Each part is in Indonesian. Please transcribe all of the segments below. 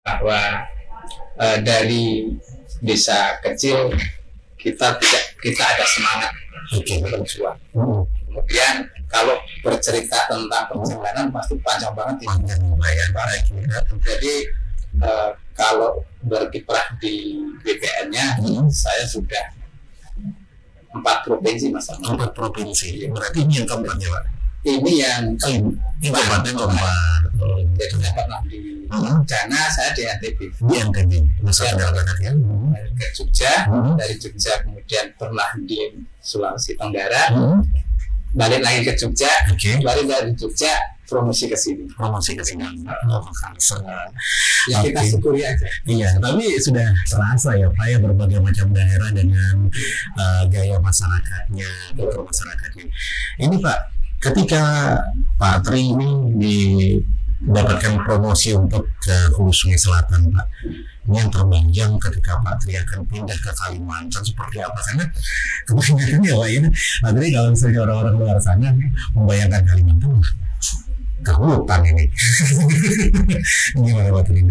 bahwa dari desa kecil kita ada semangat berjuang. Kemudian kalau bercerita tentang perjalanan pasti panjang banget ini. Jadi kalau berkiprah di BPN-nya, saya sudah 4 provinsi Mas. 4 provinsi. Berarti ini yang keempatnya Pak? Ini yang keempat. Jadi saya pernah di Jana, saya di NTB. Di NTB, Nusa Tenggara Barat ya. Ke Jogja, dari Jogja kemudian pernah di Sulawesi Tenggara, balik lagi ke Jogja, balik dari Jogja promosi ke sini. Ya kita syukuri aja. Iya, tapi sudah terasa ya Pak ya berbagai macam daerah dengan gaya masyarakatnya, kultur masyarakatnya. Ini Pak, ketika Pak Tri ini didapatkan promosi untuk ke Hulu Sungai Selatan Pak, ini yang terbayang ketika Pak Tri akan pindah ke Kalimantan seperti apa? Karena kebanyakan ya Pak ya, Pak Tri kalau misalnya orang-orang luar sana membayangkan Kalimantan ke hutan ini. Gimana Pak Tri?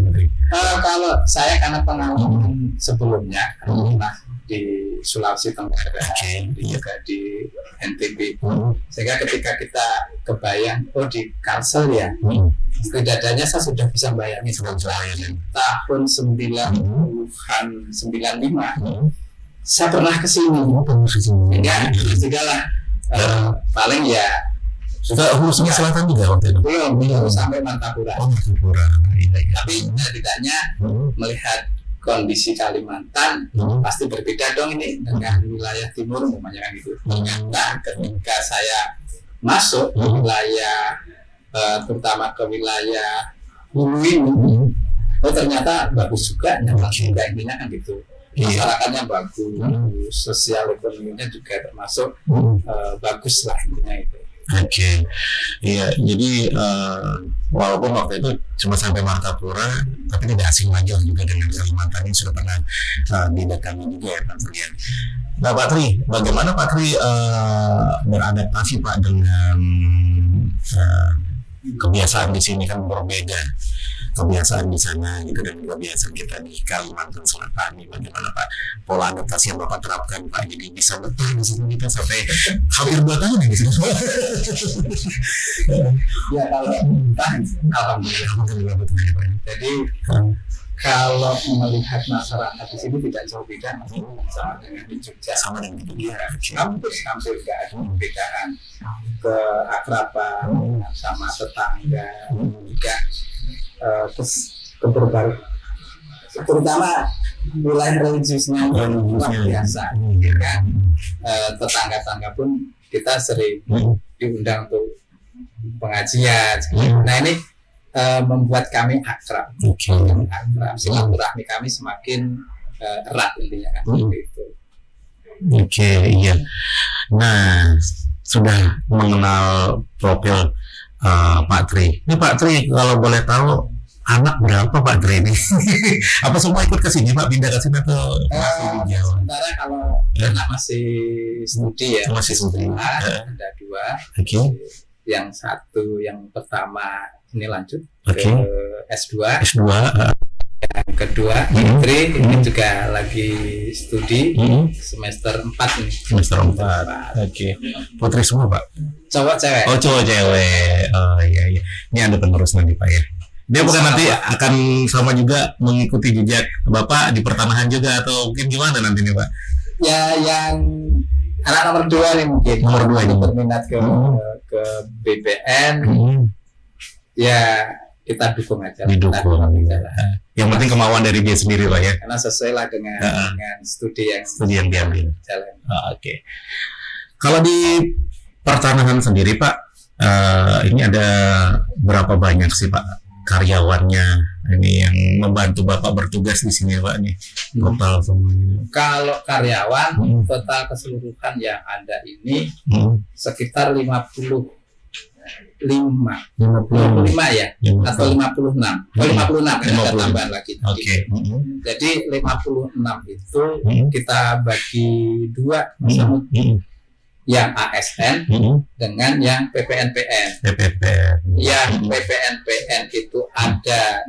Kalau saya karena pengalaman sebelumnya pernah di Sulawesi Tenggara, juga di NTB, sehingga ketika kita kebayang di Kalsel ya, setidaknya saya sudah bisa bayangin tahun 90-an 95 saya pernah ke sini. Sehingga paling ya sudah Hulu Sungai Selatan juga waktu itu? Belum sampai Martapura. Tapi setidaknya melihat kondisi Kalimantan pasti berbeda dong ini dengan wilayah timur umpamanya kan gitu. Nah, ketika saya masuk ke wilayah terutama ke wilayah Hulu ini, ternyata bagus juga, intinya kan gitu. Masyarakatnya bagus, sosial ekonominya juga termasuk bagus lah intinya itu. Iya, jadi walaupun waktu itu cuma sampai Martapura, tapi tidak asing lagi juga dengan Kalimantan yang sudah pernah didatangi juga ya Pak Tri. Nah Pak Tri, bagaimana Pak Tri beradaptasi Pak dengan kebiasaan di sini kan berbeda, kebiasaan di sana gitu dan kebiasaan kita di Kalimantan Selatan ini, bagaimana Pak pola adaptasi yang Bapak terapkan Pak, jadi bisa betah di sini kita sampai hampir 2 tahun ya di sini. Ya kalau alhamdulillah betul Pak. Jadi kalau melihat masyarakat di sini tidak jauh beda sama dengan di Jogja, sama dengan di Jogja. Hampir tidak ada perbedaan keakraban sama tetangga juga. Terus keberbaru terutama wilayah religiusnya luar biasa kan. Tetangga-tetangga pun kita sering diundang untuk pengajian. Nah ini membuat kami akrab, silaturahmi kami semakin erat intinya kan gitu. Iya. Nah, sudah mengenal profil Pak Tri. Ini Pak Tri kalau boleh tahu anak berapa Pak Tri ini? Apa semua ikut ke sini Pak, pindah ke sini atau masih di Jawa? Sementara kalau anak masih studi ya, masih studi. Ada 2. Yang satu yang pertama ini lanjut ke S2. Yang kedua Tri ini juga lagi studi semester 4 ini. Semester 4. Putri semua Pak? Cowok cewek. Oh cowok cewek. Oh iya. Ini ada penerus nanti Pak ya. Dia bukan nanti akan sama juga mengikuti jejak Bapak di pertanahan juga atau mungkin gimana nanti nih Pak? Ya yang anak nomor 2 nih mungkin. Nomor 2 ini berminat ke BPN. Ya kita dukung aja. Didukung. Yang penting kemauan dari dia sendiri Pak ya. Karena sesuai lah dengan studi yang diambil. Jalan. Kalau di pertanahan sendiri Pak, ini ada berapa banyak sih Pak karyawannya ini yang membantu Bapak bertugas di sini Pak nih? Total semuanya. Kalau karyawan total keseluruhan yang ada ini sekitar 55 ya atau 56 kan ada tambahan lagi. Jadi 56 itu kita bagi 2 yang ASN dengan yang PPNPN. Yang PPNPN itu ada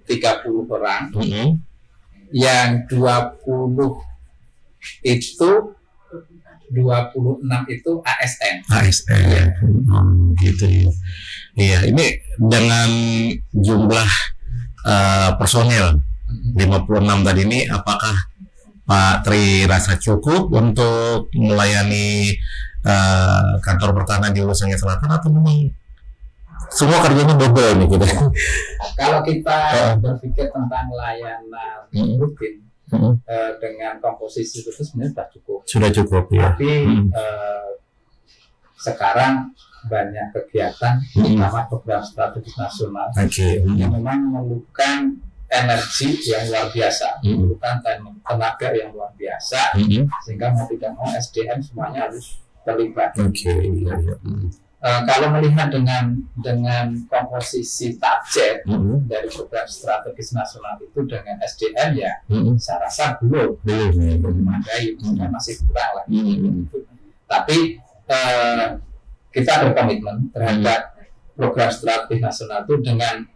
30 orang, yang 26 itu ASN. ASN, ya. Gitu ya. Iya, ini dengan jumlah personel 56 tadi ini, apakah Pak Tri rasa cukup untuk melayani kantor pertahanan di Hulu Sungai Selatan, atau memang semua kerjanya double nih gitu? Kalau kita berpikir tentang layanan rutin dengan komposisi itu sebenarnya sudah cukup ya. Tapi sekarang banyak kegiatan, terutama program strategis nasional yang memang memerlukan energi yang luar biasa, memerlukan tenaga yang luar biasa, sehingga mau tidak mau SDM semuanya harus terlibat. Kalau melihat dengan komposisi target dari program strategis nasional itu dengan SDM ya, saya rasa belum memadai, masih kurang lah. Tapi kita berkomitmen terhadap program strategis nasional itu dengan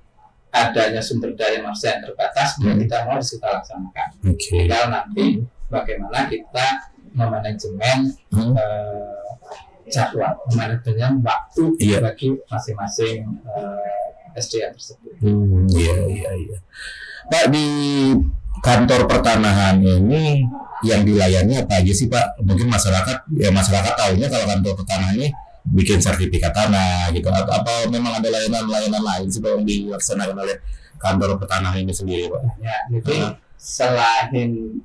adanya sumber daya manusia yang terbatas, kita mau kita laksanakan. Tinggal nanti bagaimana kita memanajemen jadwal, memanajemen waktu bagi masing-masing SDM tersebut. Iya. Pak, di kantor pertanahan ini yang dilayani apa aja sih Pak? Mungkin masyarakat tahunya kalau kantor pertanahan ini bikin sertifikat tanah gitu, apa memang ada layanan lain sih Pak yang dilaksanakan oleh kantor pertanahan ini sendiri Pak? Ya, jadi selain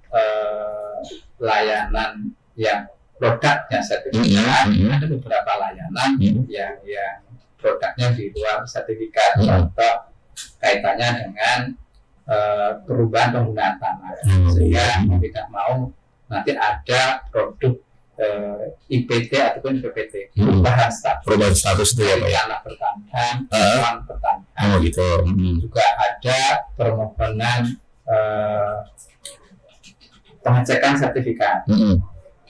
layanan yang produknya sertifikat, ada beberapa layanan yang produknya di luar sertifikat, contoh kaitannya dengan perubahan penggunaan tanah, sehingga tidak mau nanti ada produk IPT ataupun PPT, perubahan status itu ya Pak ya, tanah pertanahan, uang pertanahan, gitu. Juga ada permohonan pengecekan sertifikat.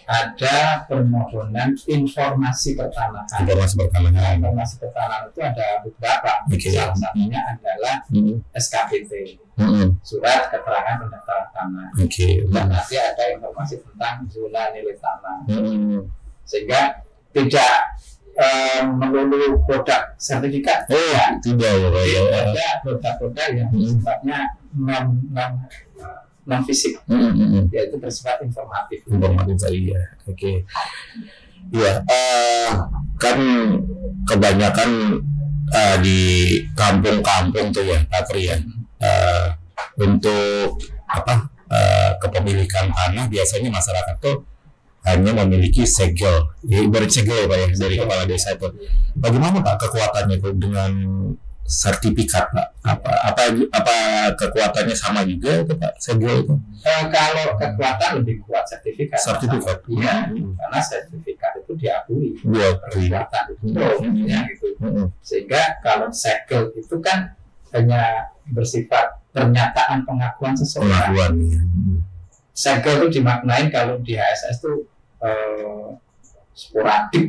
Ada permohonan informasi pertanahan. Informasi pertanahan itu ada beberapa. Salah satunya adalah SKPT, surat keterangan pendaftaran tanah. Dan nanti ada informasi tentang zona nilai tanah. Sehingga tidak melulu produk sertifikat. Tidak ya. Ada produk-produk yang sifatnya non fisik, yaitu bersifat informatif tadi ya. Iya, kan kebanyakan di kampung-kampung tuh ya Pak Tri ya, untuk kepemilikan tanah biasanya masyarakat tuh hanya memiliki segel, ibarat segel ya Pak ya, dari kepala desa itu. Bagaimana Pak kekuatannya itu dengan sertifikat Pak? Apa kekuatannya sama juga itu Pak segel itu? Kalau kekuatan lebih kuat sertifikat. Iya, karena sertifikat itu diakui. Kekuatan itu gitu. Sehingga kalau segel itu kan hanya bersifat pernyataan pengakuan seseorang. Segel itu dimaknain kalau di HSS itu sporadik.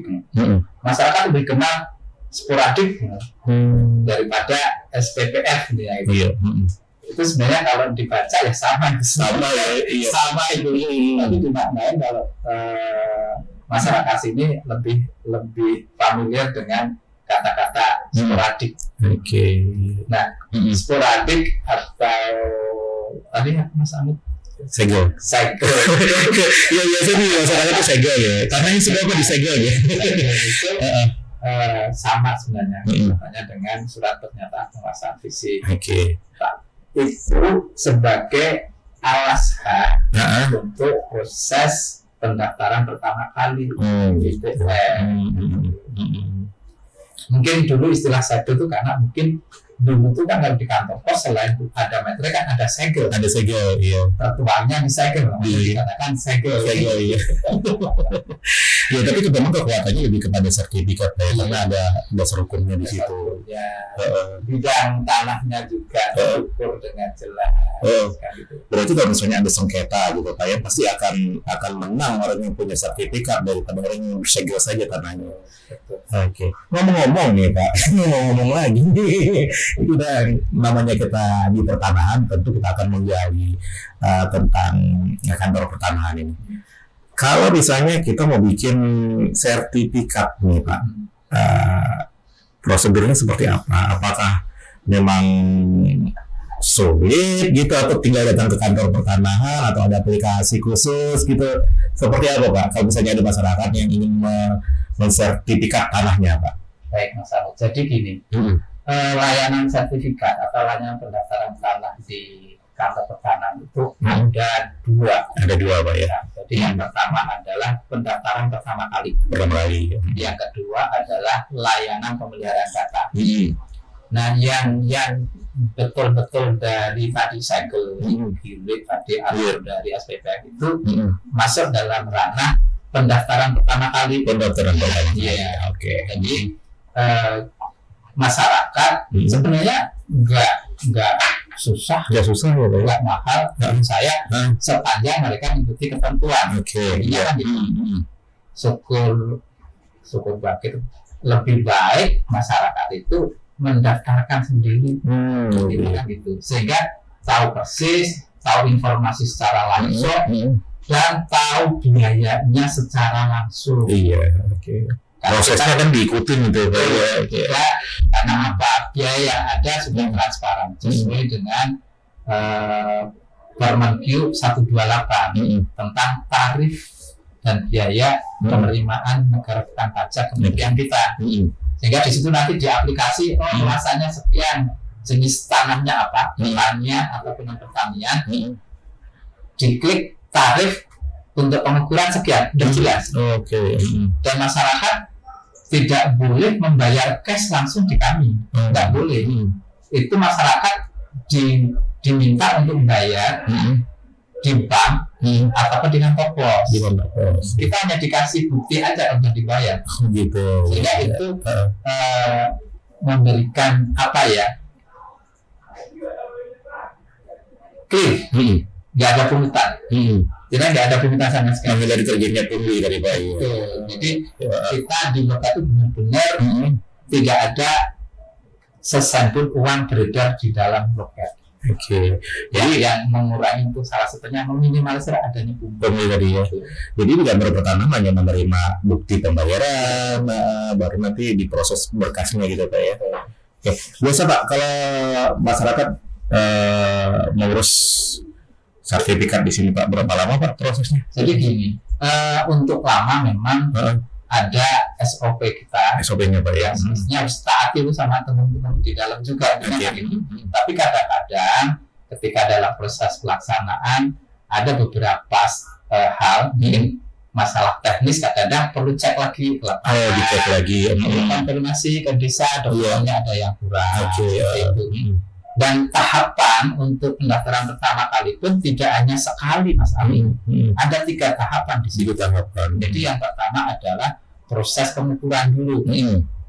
Masyarakat lebih kenal sporadik daripada SPPF gitu. Itu sebenarnya kalau dibaca ya sama itu. Tapi dimaknain kalau masyarakat sini lebih familiar dengan kata-kata sporadik. Nah, sporadik atau tadi Mas Amit segel. Ya biasa nih masyarakat itu segel ya. Karena ini sudah apa di segel ya. Sama sebenarnya katanya dengan surat pernyataan penguasaan fisik. Itu sebagai alas hak untuk proses pendaftaran pertama kali Mungkin dulu istilah segel itu karena mungkin dulu itu kan kalau di kantor pos selain ada metre kan ada segel. Iya. Tertuangnya di segel, dikatakan segel. Iya. Ya tapi itu memang kekuatannya lebih kepada sertifikat ya, karena ada dasar hukumnya di situ. Bidang tanahnya juga terukur dengan jelas. Berarti kalau misalnya ada sengketa gitu Pak ya, pasti akan menang orang yang punya sertifikat daripada orang yang segel saja tanahnya. Oke. Ngomong-ngomong nih Pak, ngomong-ngomong lagi, itu udah namanya kita di pertanahan, tentu kita akan menggali tentang kantor pertanahan ini. Kalau misalnya kita mau bikin sertifikat nih Pak, prosedurnya seperti apa? Apakah memang sulit gitu atau tinggal datang ke kantor pertanahan atau ada aplikasi khusus gitu? Seperti apa Pak? Kalau misalnya ada masyarakat yang ingin mensertifikat tanahnya Pak? Baik Mas Arul. Jadi gini, layanan sertifikat atau layanan pendaftaran tanah di kantor pertanahan itu ada dua. Ada dua Pak ya. Jadi yang pertama adalah pendaftaran pertama kali. Yang kedua adalah layanan pemeliharaan data. Nah, yang betul-betul dari tadi segel gilir tadi alur dari SPPF itu masuk dalam ranah pendaftaran pertama kali. Iya, oke. Jadi masyarakat sebenarnya nggak susah ya Pak, nggak mahal menurut saya sepanjang mereka mengikuti ketentuan. Ini kan gitu. Syukur bangkit lebih baik masyarakat itu mendaftarkan sendiri, gitu, sehingga tahu persis, tahu informasi secara langsung dan tahu biayanya secara langsung. Prosesnya kan diikutin gitu ya. Karena apa? Biaya yang ada sudah transparan sesuai dengan Permenkyu 128 tentang tarif dan biaya penerimaan negara bukan pajak kemudian kita. Sehingga di situ nanti di aplikasi luasannya sekian, jenis tanahnya apa, pertanian ataupun pertanian, diklik tarif untuk pengukuran sekian, udah jelas. Dan masyarakat tidak boleh membayar cash langsung di kami, nggak boleh. Itu masyarakat diminta untuk membayar di bank ataupun dengan pos. Kita hanya dikasih bukti aja untuk dibayar. Sehingga itu memberikan apa ya? Clear, nggak ada pungutan. Jadi nggak ada pungutan sama sekali dari terjadinya pungli dari bayi. Jadi kita di Loka itu benar-benar tidak ada sesen pun uang beredar di dalam loket. Jadi yang mengurangi itu salah satunya meminimalisir adanya pungli tadi ya. Jadi di kantor pertanahan hanya menerima bukti pembayaran, baru nanti diproses berkasnya gitu Pak ya. Biasa Pak kalau masyarakat mengurus sertifikat di sini Pak, berapa lama Pak prosesnya? Jadi gini, untuk lama memang ada SOP kita. SOP-nya Pak ya. Sebenarnya harus taati sama teman-teman di dalam juga. Tapi kadang-kadang ketika dalam proses pelaksanaan ada beberapa hal, mungkin masalah teknis kadang-kadang perlu cek lagi. Dicek lagi. Konfirmasi ke desa, dokumennya ada yang kurang. Dan tahapan untuk pendaftaran pertama kali pun tidak hanya sekali Mas Amin. Ada 3 tahapan di situ. Jadi yang pertama adalah proses pengukuran dulu.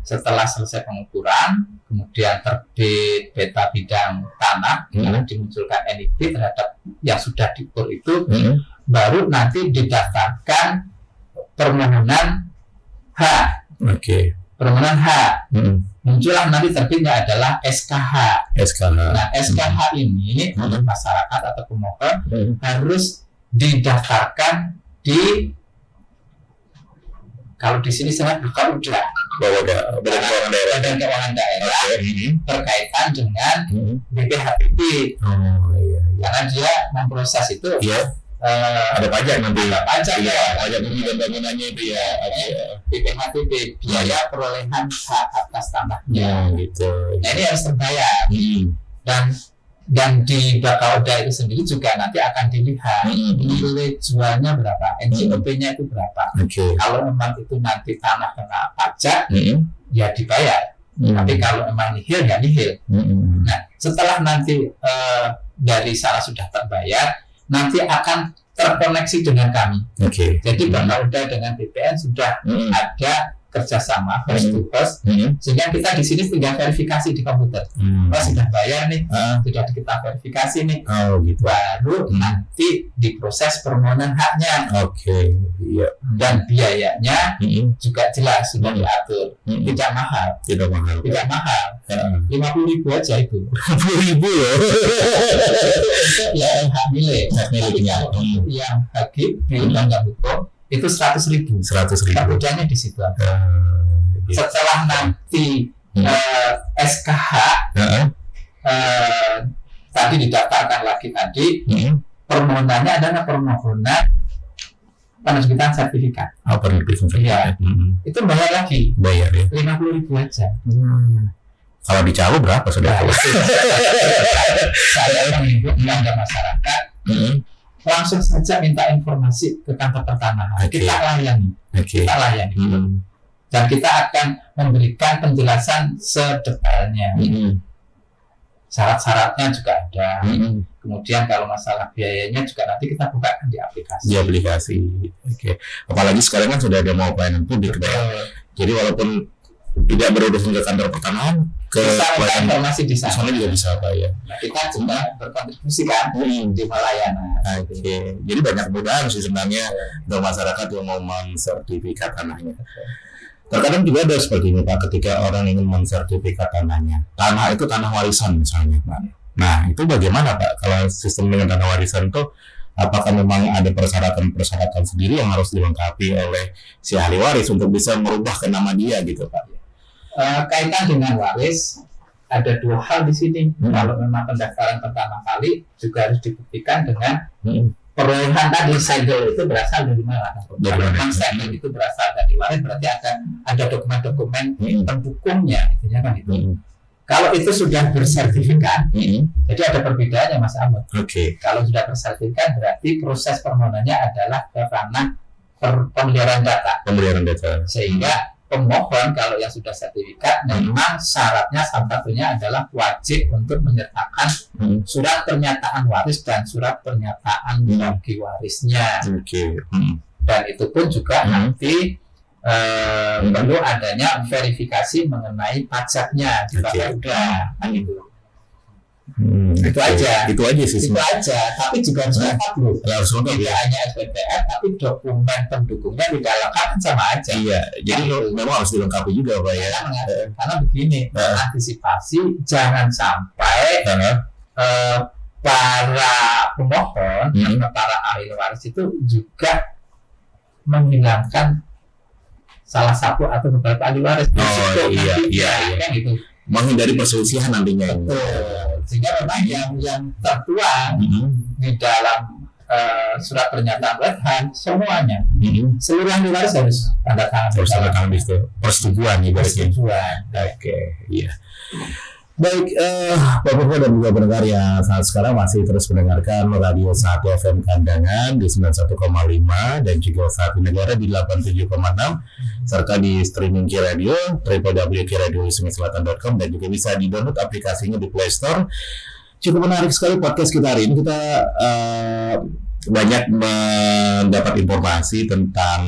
Setelah selesai pengukuran, kemudian terbit peta bidang tanah, dimunculkan NIP terhadap yang sudah diukur itu, baru nanti didaftarkan permohonan H. Permohonan H. Muncullah nanti terbitnya adalah SKH. Nah, SKH ini untuk masyarakat atau pemohon harus didaftarkan di, kalau di sini sangat bukan Badan Keuangan Daerah berkaitan dengan BPHPP. Karena dia memproses itu. Ada pajak nanti. Ada pajak ya. Pajak bumi dan bangunannya itu ya. BPHPP, biaya perolehan hak atas tanahnya. Nah ini harus terbayar. Dan di Bakauda itu sendiri juga nanti akan dilihat nilai jualnya berapa, NJOP-nya itu berapa. Kalau memang itu nanti tanah kena pajak, ya dibayar. Tapi kalau memang nihil, ya nihil. Nah setelah nanti dari sana sudah terbayar, nanti akan terkoneksi dengan kami. Jadi Bakauda dengan BPN sudah ada kerjasama first to first, sehingga kita di sini tinggal verifikasi di komputer. Sudah bayar nih, sudah kita verifikasi nih, gitu. Baru nanti diproses permohonan haknya. Oke, iya. Dan biayanya juga jelas sudah diatur, tidak mahal. Tidak mahal. 50.000 aja itu. 50.000 ya. Untuk yang hak milik. Yang HGB undang-undang hukum itu 100.000. Perbedaannya di situ. Setelah nanti SKH tadi didaftarkan lagi permohonannya adalah permohonan penerbitan sertifikat. Penerbitan sertifikat. Itu bayar lagi. Bayar ya. 50.000 aja. Kalau dicabut berapa sudah? Saya menghimbau kepada masyarakat langsung saja minta informasi ke kantor pertanahan. Kita layani. Dan kita akan memberikan penjelasan sedetailnya. Syarat-syaratnya juga ada. Kemudian kalau masalah biayanya juga nanti kita bukakan di aplikasi. Oke. Apalagi sekarang kan sudah ada mau pelayanan publik. Jadi walaupun tidak berurusan ke kantor pertanahan, ke pelayanan informasi di sana juga bisa ya. Kita juga berkontribusi kan di pelayanan. Jadi banyak kemudahan sih sebenarnya untuk masyarakat yang mau mensertifikat tanahnya. Terkadang juga ada seperti ini Pak, ketika orang ingin mensertifikat tanahnya. Tanah itu tanah warisan misalnya Pak. Nah itu bagaimana Pak? Kalau sistem dengan tanah warisan itu apakah memang ada persyaratan sendiri yang harus dilengkapi oleh si ahli waris untuk bisa merubah ke nama dia gitu Pak? Kaitan dengan waris ada dua hal di sini. Kalau memang pendaftaran pertama kali juga harus dibuktikan dengan perolehan tadi segel itu berasal dari mana? Kalau memang segel itu berasal dari waris, berarti akan ada dokumen-dokumen pendukungnya, intinya kan itu. Kalau itu sudah bersertifikat, jadi ada perbedaannya Mas Ahmad. Kalau sudah bersertifikat berarti proses permohonannya adalah ke ranah pemeliharaan data. Sehingga pemohon kalau yang sudah sertifikat memang syaratnya salah satunya adalah wajib untuk menyertakan surat pernyataan waris dan surat pernyataan bagi warisnya. Dan itu pun juga nanti perlu adanya verifikasi mengenai pajaknya di Bapeda kan itu. Itu aja sih. Itu aja, tapi juga harus lengkap loh. Tidak hanya SPPR, tapi dokumen pendukungnya tidak lengkap sama aja. Jadi memang harus dilengkapi juga Pak ya. Karena begini, antisipasi jangan sampai para pemohon atau para ahli waris itu juga menghilangkan salah satu atau beberapa ahli waris. Kan gitu. Menghindari perselisihan nantinya. Sehingga memang yang tertuang di dalam surat pernyataan warisan semuanya, seluruh ahli waris harus tanda tangan. Persetujuan ibaratnya. Baik, Bapak-Bapak dan juga pendengar yang saat sekarang masih terus mendengarkan Radio 1 FM Kandangan di 91,5 dan juga saat di negara di 87,6 serta di streaming Kiradio www.kiradiosumateraselatan.com dan juga bisa di-download aplikasinya di Play Store. Cukup menarik sekali podcast kita hari ini. Kita banyak mendapat informasi tentang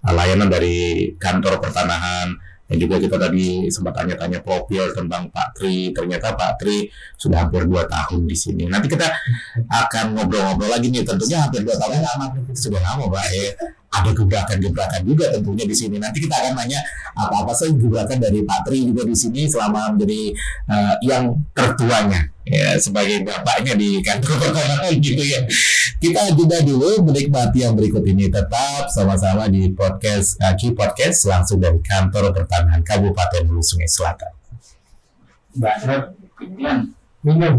layanan dari kantor pertanahan. Dan juga kita tadi sempat tanya-tanya profil tentang Pak Tri. Ternyata Pak Tri sudah hampir 2 tahun di sini. Nanti kita akan ngobrol-ngobrol lagi nih. Tentunya hampir 2 tahun lama. Sudah lama Pak ya. Ada gebrakan-gebrakan juga tentunya di sini. Nanti kita akan nanya apa-apa saja gebrakan dari Pak Tri juga di sini selama menjadi yang tertuanya ya, sebagai bapaknya di kantor pertanahan gitu ya. Kita jeda dulu menikmati yang berikut ini. Tetap sama-sama di podcast Podcast langsung dari kantor pertanahan Kabupaten Hulu Sungai Selatan. Mbak minum.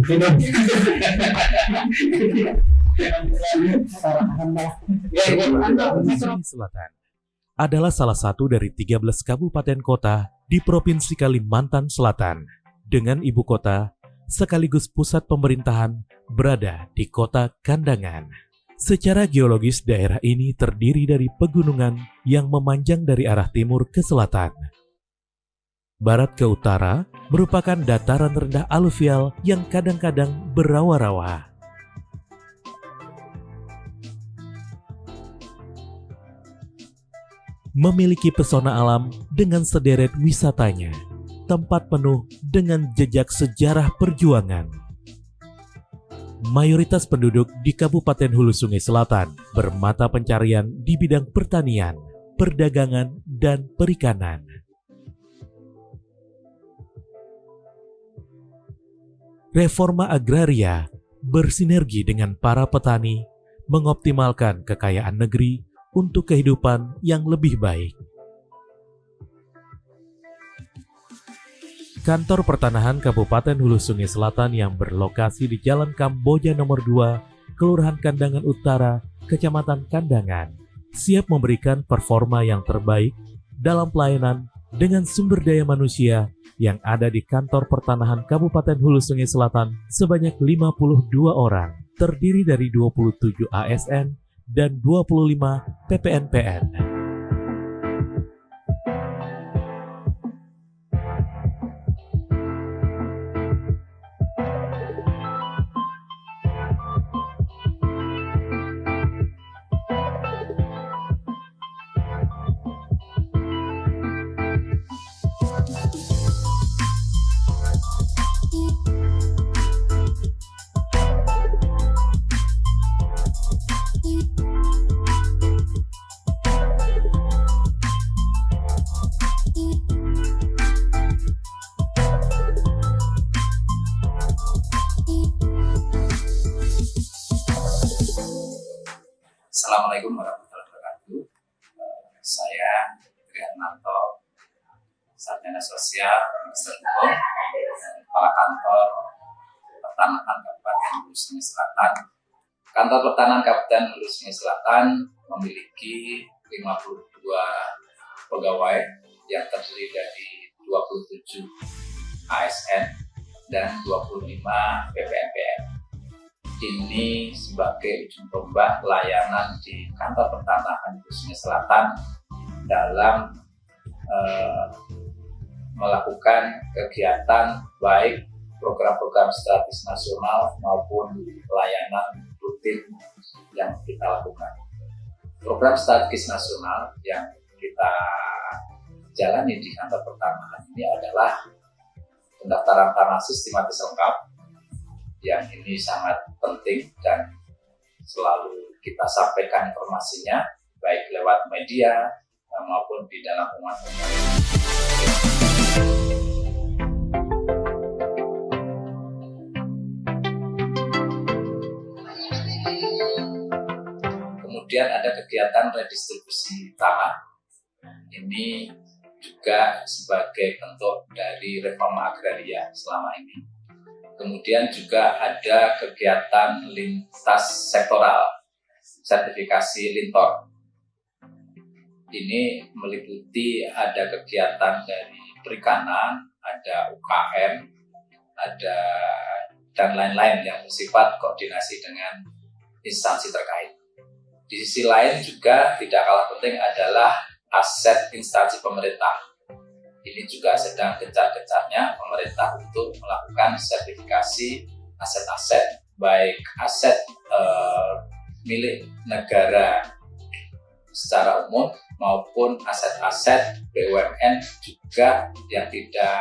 Selatan adalah salah satu dari 13 kabupaten kota di Provinsi Kalimantan Selatan dengan ibu kota sekaligus pusat pemerintahan berada di kota Kandangan. Secara geologis daerah ini terdiri dari pegunungan yang memanjang dari arah timur ke selatan. Barat ke utara merupakan dataran rendah aluvial yang kadang-kadang berawa-rawa. memiliki pesona alam dengan sederet wisatanya, tempat penuh dengan jejak sejarah perjuangan. Mayoritas penduduk di Kabupaten Hulu Sungai Selatan bermata pencarian di bidang pertanian, perdagangan, dan perikanan. Reforma agraria bersinergi dengan para petani mengoptimalkan kekayaan negeri untuk kehidupan yang lebih baik. Kantor Pertanahan Kabupaten Hulu Sungai Selatan yang berlokasi di Jalan Kamboja nomor 2, Kelurahan Kandangan Utara, Kecamatan Kandangan, siap memberikan performa yang terbaik dalam pelayanan dengan sumber daya manusia yang ada di Kantor Pertanahan Kabupaten Hulu Sungai Selatan sebanyak 52 orang, terdiri dari 27 ASN dan 25 PPNPN. Assalamualaikum warahmatullahi wabarakatuh. Saya Triananto, Sarjana Sosial, Magister Hukum, Kepala Kantor Pertanahan Kabupaten Hulu Sungai Selatan. Kantor Pertanahan Kabupaten Hulu Sungai Selatan memiliki 52 pegawai yang terdiri dari 27 ASN dan 25 PPNPN. Ini sebagai ujung tombak pelayanan di Kantor Pertanahan Hulu Sungai Selatan dalam melakukan kegiatan baik program-program strategis nasional maupun pelayanan rutin yang kita lakukan. Program strategis nasional yang kita jalani di Kantor Pertanahan ini adalah pendaftaran tanah sistematis lengkap, yang ini sangat penting dan selalu kita sampaikan informasinya baik lewat media maupun di dalam umat-umat. Kemudian ada kegiatan redistribusi tanah. Ini juga sebagai bentuk dari reforma agraria selama ini. Kemudian juga ada kegiatan lintas sektoral, sertifikasi lintor. Ini meliputi ada kegiatan dari perikanan, ada UKM, ada dan lain-lain yang bersifat koordinasi dengan instansi terkait. Di sisi lain juga tidak kalah penting adalah aset instansi pemerintah. Ini juga sedang gencar-gencarnya pemerintah untuk melakukan sertifikasi aset-aset, baik aset milik negara secara umum maupun aset-aset BUMN juga yang tidak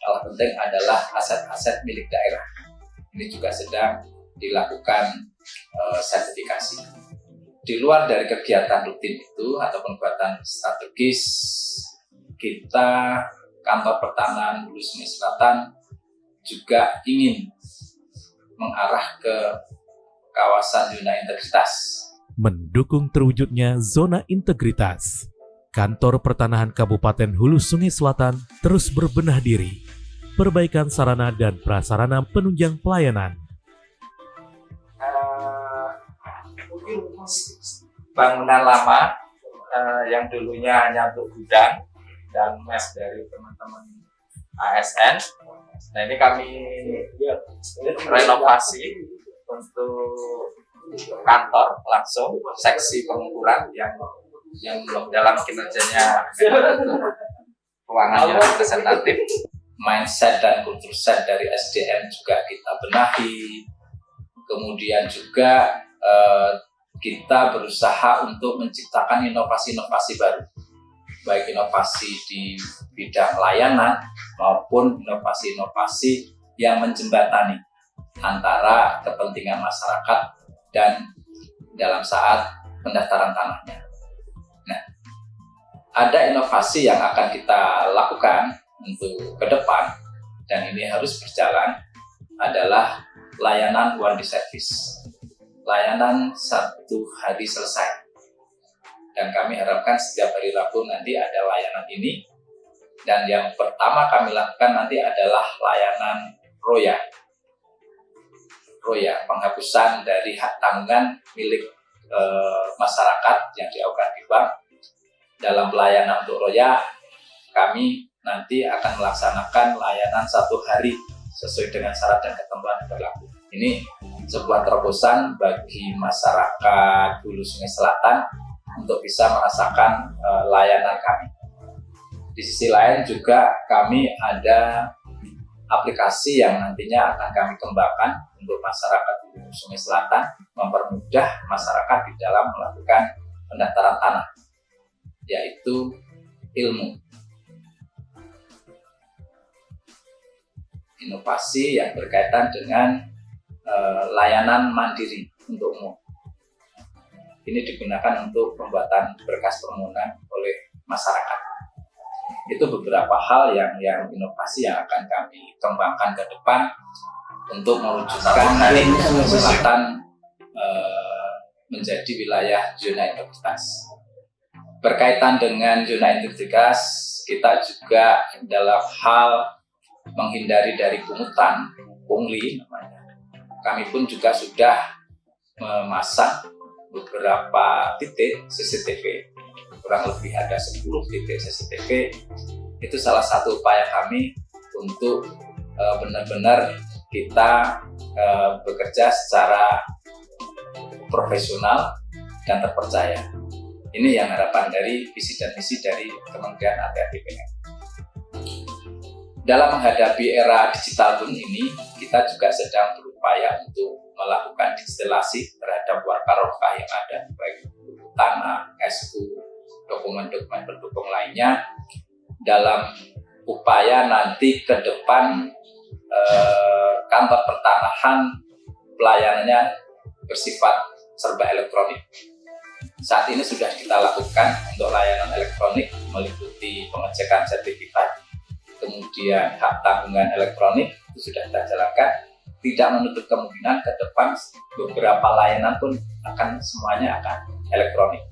kalah penting adalah aset-aset milik daerah. Ini juga sedang dilakukan sertifikasi. Di luar dari kegiatan rutin itu atau kegiatan strategis, kita Kantor Pertanahan Hulu Sungai Selatan juga ingin mengarah ke kawasan zona integritas. Mendukung terwujudnya zona integritas, Kantor Pertanahan Kabupaten Hulu Sungai Selatan terus berbenah diri, perbaikan sarana dan prasarana penunjang pelayanan. Mungkin bangunan lama yang dulunya hanya untuk gudang dan mes dari teman-teman ASN. Nah, ini kami renovasi untuk kantor langsung, seksi pengukuran yang dalam kinerjanya ruangannya representatif. Mindset dan kultur set dari SDM juga kita benahi. Kemudian juga kita berusaha untuk menciptakan inovasi-inovasi baru, baik inovasi di bidang layanan maupun inovasi-inovasi yang menjembatani antara kepentingan masyarakat dan dalam saat pendaftaran tanahnya. Nah, ada inovasi yang akan kita lakukan untuk ke depan, dan ini harus berjalan, adalah layanan one day service, layanan 1 hari selesai. Dan kami harapkan setiap hari Rabu nanti ada layanan ini. Dan yang pertama kami lakukan nanti adalah layanan Roya, penghapusan dari hak tanggungan milik masyarakat yang diajukan di bank. Dalam pelayanan untuk Roya, kami nanti akan melaksanakan layanan 1 hari sesuai dengan syarat dan ketentuan yang berlaku. Ini sebuah terobosan bagi masyarakat Hulu Sungai Selatan untuk bisa merasakan layanan kami. Di sisi lain juga kami ada aplikasi yang nantinya akan kami kembangkan untuk masyarakat Hulu Sungai Selatan, mempermudah masyarakat di dalam melakukan pendaftaran tanah, yaitu Ilmu. Inovasi yang berkaitan dengan layanan mandiri untuk umum. Ini digunakan untuk pembuatan berkas permohonan oleh masyarakat. Itu beberapa hal yang inovasi yang akan kami kembangkan ke depan untuk mewujudkan Selatan menjadi wilayah zona integritas. Berkaitan dengan zona integritas, kita juga dalam hal menghindari dari pungutan, pungli namanya. Kami pun juga sudah memasang beberapa titik CCTV, kurang lebih ada 10 titik CCTV. Itu salah satu upaya kami untuk benar-benar kita bekerja secara profesional dan terpercaya. Ini yang harapan dari visi dan misi dari Kementerian ATR BPN. Dalam menghadapi era digital pun ini, kita juga sedang berupaya untuk melakukan digitalisi terhadap warka-warka yang ada, baik tanah, SU, dokumen-dokumen pendukung lainnya, dalam upaya nanti ke depan kantor pertanahan pelayanannya bersifat serba elektronik. Saat ini sudah kita lakukan untuk layanan elektronik meliputi pengecekan sertifikat, kemudian hak tanggungan elektronik itu sudah kita jalankan. Tidak menutup kemungkinan ke depan beberapa layanan pun semuanya akan elektronik,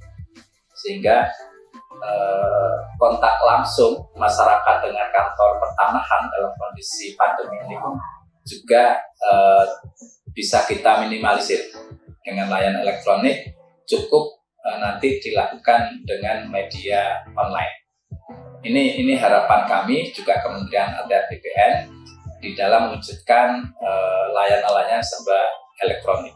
sehingga kontak langsung masyarakat dengan kantor pertanahan dalam kondisi pandemi ini pun juga bisa kita minimalisir dengan layanan elektronik. Cukup nanti dilakukan dengan media online. Ini harapan kami juga Kementerian ATR BPN di dalam mewujudkan layanan-layanan serba elektronik.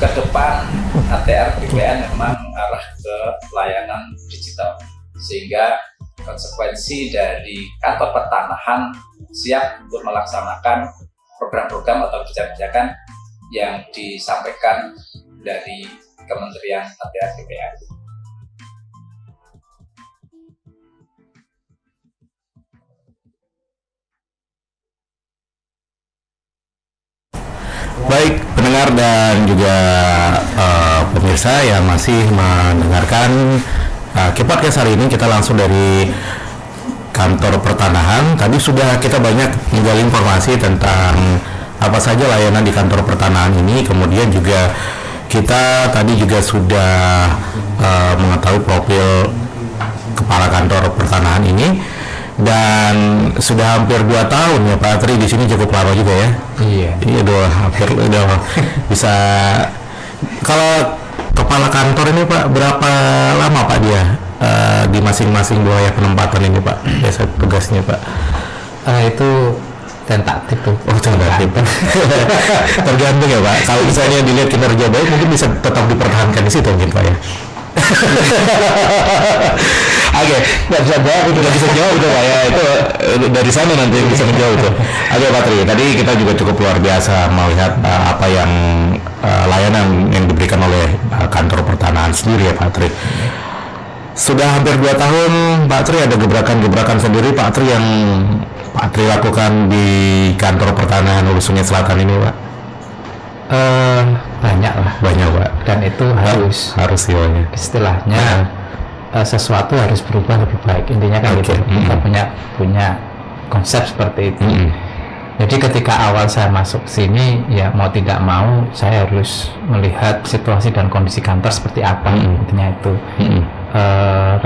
Ke depan ATR BPN memang mengarah ke layanan digital, sehingga konsekuensi dari kantor pertanahan siap untuk melaksanakan program-program atau kebijakan yang disampaikan dari Kementerian ATR BPN. Baik pendengar dan juga pemirsa yang masih mendengarkan Podcast hari ini, kita langsung dari kantor pertanahan. Tadi sudah kita banyak menggali informasi tentang apa saja layanan di kantor pertanahan ini. Kemudian juga kita tadi juga sudah mengetahui profil kepala kantor pertanahan ini. Dan sudah hampir 2 tahun ya Pak Tri di sini, cukup lama juga ya. Iya. Iya, udah bisa. Kalau kepala kantor ini Pak, berapa lama Pak dia di masing-masing wilayah penempatan ini Pak? Biasa tugasnya Pak? Itu tentatif tuh. Oh, tentatif. Tergantung ya Pak. Kalau misalnya dilihat kinerja baik, mungkin bisa tetap dipertahankan di situ mungkin Pak ya. Oke, nggak bisa jawab itu, nggak bisa jawab itu Pak ya, itu dari sana nanti bisa menjawab itu. Oke Pak Tri, tadi kita juga cukup luar biasa melihat apa yang layanan yang diberikan oleh kantor pertanahan sendiri ya Pak Tri. Sudah hampir 2 tahun Pak Tri, ada gebrakan-gebrakan sendiri Pak Tri yang Pak Tri lakukan di kantor pertanahan Hulu Sungai Selatan ini Pak? Banyak lah, Pak. dan itu harus ya. istilahnya sesuatu harus berubah lebih baik, intinya kan gitu. Kita punya konsep seperti itu. Jadi ketika awal saya masuk sini, ya mau tidak mau saya harus melihat situasi dan kondisi kantor seperti apa, intinya itu.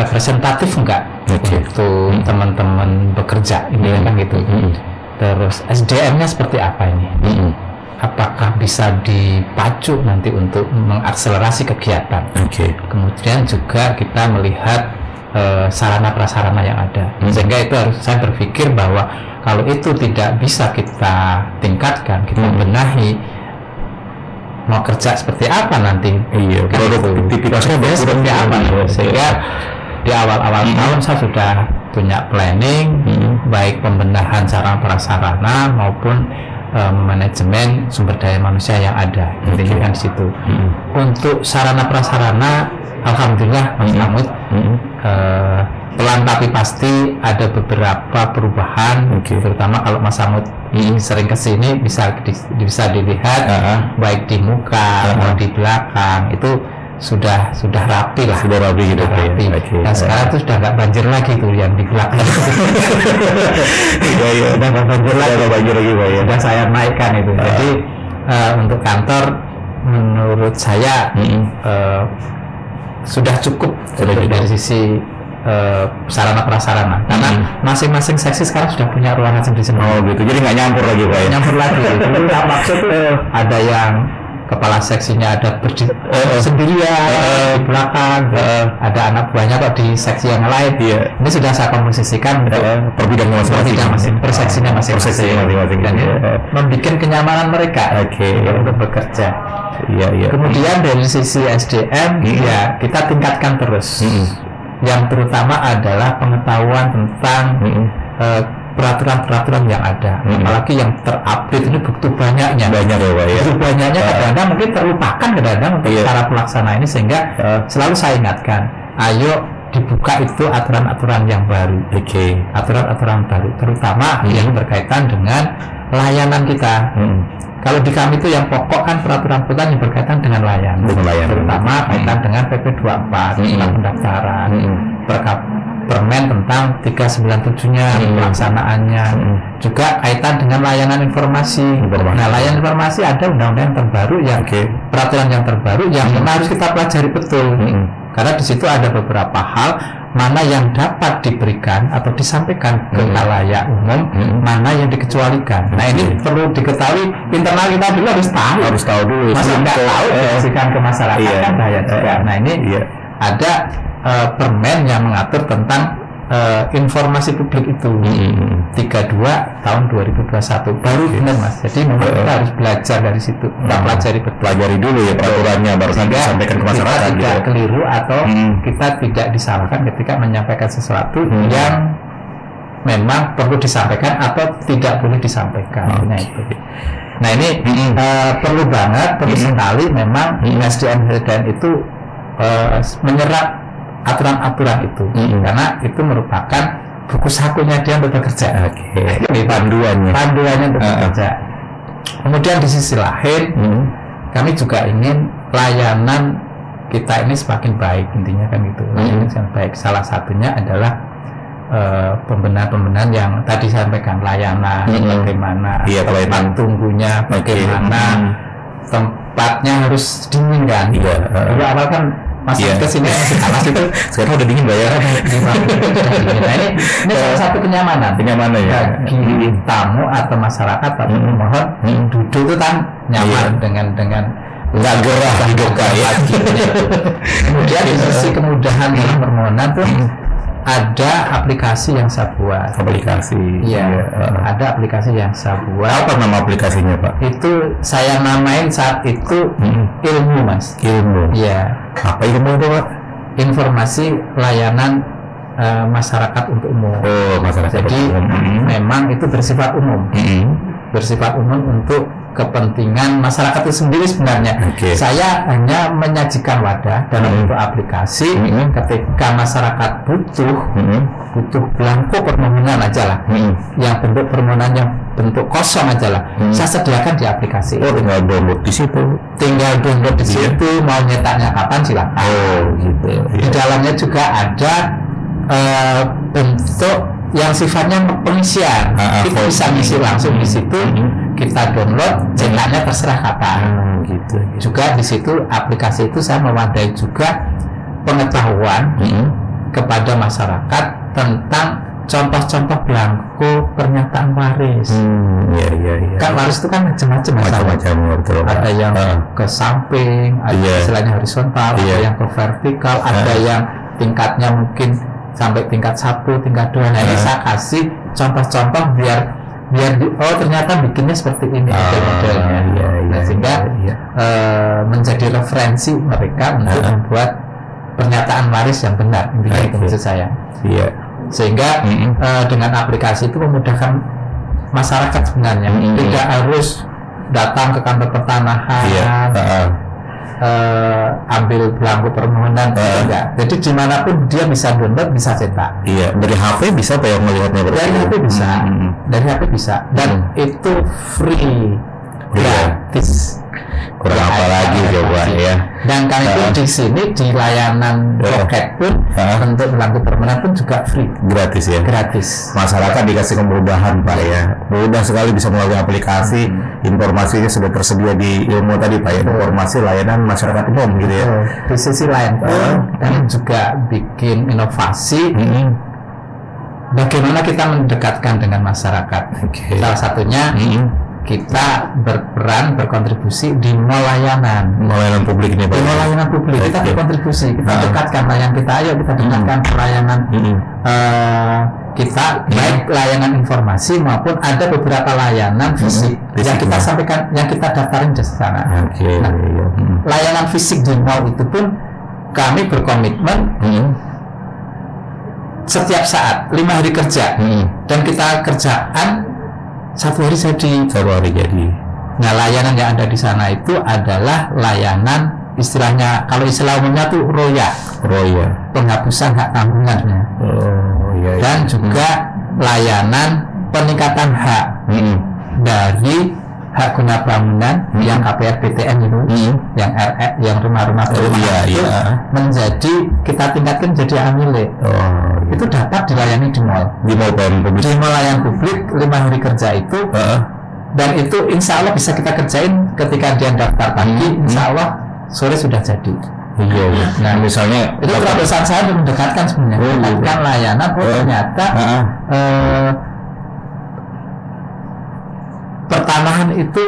Representatif enggak untuk teman-teman bekerja, intinya kan gitu. Terus SDM-nya seperti apa ini? Apakah bisa dipacu nanti untuk mengakselerasi kegiatan? Kemudian juga kita melihat sarana prasarana yang ada, sehingga itu harus saya berpikir bahwa kalau itu tidak bisa kita tingkatkan, kita benahi, mau kerja seperti apa nanti? Produktivitasnya seperti apa? Sehingga di awal-awal tahun saya sudah punya planning, baik pembenahan sarana prasarana maupun manajemen sumber daya manusia yang ada, intinya kan di situ. Untuk sarana prasarana, alhamdulillah Mas Mahmud, pelan tapi pasti ada beberapa perubahan, terutama kalau Mas Mahmud sering kesini bisa dilihat, baik di muka atau di belakang itu sudah rapi lah, gitu rapi. Dan sekarang itu sudah nggak banjir lagi tuh yang di belakang. Udah nggak banjir lagi Pak ya. Sudah saya naikkan itu. Jadi untuk kantor menurut saya sudah cukup dari sisi sarana prasarana, karena masing-masing seksi sekarang sudah punya ruangan sendiri. Oh gitu, jadi nggak nyampur lagi Pak ya? Nyampur lagi. Jadi maksud ada yang kepala seksinya ada sendirian di belakang, ada anak buahnya kok di seksi yang lain. Ini sudah saya komposisikan perbidang masing-masing, perseksinya masing-masing, dan membuat kenyamanan mereka untuk bekerja. Kemudian dari sisi SDM, ya kita tingkatkan terus. Yang terutama adalah pengetahuan tentang peraturan-peraturan yang ada, apalagi yang terupdate ini begitu banyaknya. Begitu banyaknya, kadang-kadang mungkin terlupakan kadang-kadang untuk cara pelaksana ini, sehingga selalu saya ingatkan, ayo dibuka itu aturan-aturan yang baru, aturan-aturan baru, terutama yang berkaitan dengan layanan kita. Kalau di kami itu yang pokok kan peraturan-peraturan yang berkaitan dengan layanan, terutama kaitan dengan PP 24 tentang pendaftaran, Permen tentang 397-nya, pelaksanaannya, juga kaitan dengan layanan informasi. Nah, layanan informasi ada undang-undang yang terbaru, peraturan yang terbaru yang harus kita pelajari betul. Karena di situ ada beberapa hal mana yang dapat diberikan atau disampaikan ke khalayak umum, mana yang dikecualikan. Nah, ini perlu diketahui internal kita dulu, harus tahu dulu. Masa nggak tahu dikasihkan ke masyarakat kan bahaya juga. Nah, ini ada permen yang mengatur tentang informasi publik itu 32 tahun 2021 baru benar Mas. Jadi memang kita harus belajar dari situ, kita pelajari dulu ya peraturannya, baru nanti disampaikan ke masyarakat. Kita tidak keliru atau kita tidak disalahkan ketika menyampaikan sesuatu yang memang perlu disampaikan atau tidak boleh disampaikan. Nah ini perlu banget, perlu sekali memang SDM itu menyerap aturan-aturan itu, karena itu merupakan buku sakunya dia untuk bekerja. Ini panduannya untuk bekerja. Kemudian di sisi lain, kami juga ingin layanan kita ini semakin baik, intinya kan itu. Layanan yang baik. Salah satunya adalah pembenahan yang tadi saya sampaikan, layanan bagaimana, tempat tunggunya bagaimana, tempatnya harus dingin kan. Dulu awal kan masuk ke sini masih panas itu, sekarang udah dingin ya. Nah, ini salah satu kenyamanan ya bagi tamu atau masyarakat atau pemohon duduk itu kan nyaman dengan nggak gerah hidup lagi. Kemudian di sisi kemudahan dalam permohonan tuh ada aplikasi yang saya buat. Ada aplikasi yang saya buat. Apa nama aplikasinya Pak? Itu saya namain saat itu ilmu Mas. Ilmu. Iya. Apa ilmu itu Pak? informasi layanan masyarakat untuk umum. Oh, masyarakat. Jadi memang itu bersifat umum, bersifat umum untuk kepentingan masyarakat itu sendiri sebenarnya. Oke. Saya hanya menyajikan wadah dalam bentuk aplikasi. Ketika masyarakat butuh belangko permohonan aja lah, yang bentuk permohonannya bentuk kosong aja lah, saya sediakan di aplikasi. Oh, tinggal download di situ. Tinggal download di situ, mau nyetaknya kapan silakan. Oh, gitu. Di dalamnya juga ada bentuk yang sifatnya pengisian. Kita bisa ngisi langsung di situ. Kita download, cetaknya terserah kapan. Gitu. Juga di situ aplikasi itu saya mewadai juga pengetahuan kepada masyarakat tentang contoh-contoh belangko pernyataan waris. Iya. Kan waris itu kan macam-macam. Betul. Ada yang ke samping, ada istilahnya horizontal, ada yang ke vertikal, ada yang tingkatnya mungkin sampai tingkat 1, tingkat 2. Nah, ini saya kasih contoh-contoh biar ternyata bikinnya seperti ini modelnya. Nah, sehingga menjadi referensi mereka untuk membuat pernyataan waris yang benar. Intinya itu maksud saya. Sehingga dengan aplikasi itu memudahkan masyarakat sebenarnya. Tidak harus datang ke kantor pertanahan, ambil belangko permohonan, enggak. Jadi dimanapun dia bisa download, bisa cetak. Iya, dari HP bisa Pak yang melihatnya? Dari HP bisa, dari HP bisa, dan itu free, gratis. Kurang apa lagi coba ya. Dan kan itu di sini di layanan Roket pun untuk belangko permohonan pun juga free, gratis ya. Gratis. Masyarakat dikasih kemudahan Pak ya. Mudah sekali bisa melalui aplikasi. Informasinya sudah tersedia di ilmu tadi Pak ya. Informasi layanan masyarakat umum gitu ya. Di sisi lain pun dan juga bikin inovasi. Bagaimana kita mendekatkan dengan masyarakat? Salah satunya kita berkontribusi di mall layanan publik ini Pak. Di mall layanan publik kita berkontribusi, kita dekatkan layanan kita, ayo kita dekatkan layanan kita, baik layanan informasi maupun ada beberapa layanan fisik yang kita sampaikan, yang kita daftarin di sana. Layanan fisik di mall itu pun kami berkomitmen setiap saat 5 hari kerja, dan kita kerjaan 1 hari jadi. Nah, layanan yang ada di sana itu adalah layanan istilahnya, kalau istilah umumnya tuh roya, penghapusan hak tanggungannya. Dan juga layanan peningkatan hak dari hak guna bangunan yang KPR BTN itu, yang RE, yang rumah-rumah perumahan itu menjadi, kita tingkatkan jadi hak milik. Itu dapat dilayani di mall. Di mall layanan publik 5 hari kerja itu, dan itu insya Allah bisa kita kerjain ketika dia daftar pagi, insya Allah sore sudah jadi. Nah, misalnya itu terobosan saya untuk mendekatkan sebenarnya, mendekatkan layanan. Ternyata pertanahan itu